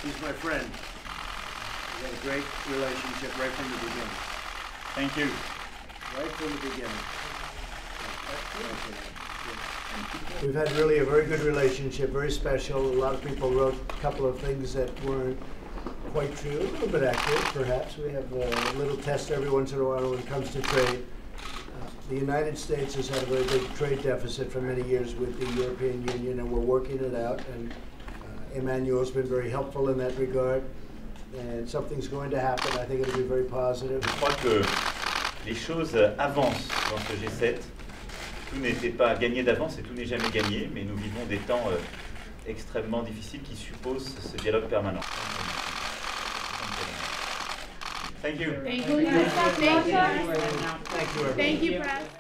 He's my friend. We had a great relationship right from the beginning. Thank you. Right from the beginning. We've had really a very good relationship, very special. A lot of people wrote a couple of things that weren't quite true, a little bit accurate, perhaps. We have a little test every once in a while when it comes to trade. The United States has had a very big trade deficit for many years with the European Union, and we're working it out. And Emmanuel's been very helpful in that regard. And something's going to happen. I think it'll be very positive. Je crois que les choses avancent dans ce G7. Tout n'était pas gagné d'avance et tout n'est jamais gagné, mais nous vivons des temps extrêmement difficiles qui supposent ce dialogue permanent. Thank you. Thank you. Thank you. Thank you, everyone. Thank you, Press.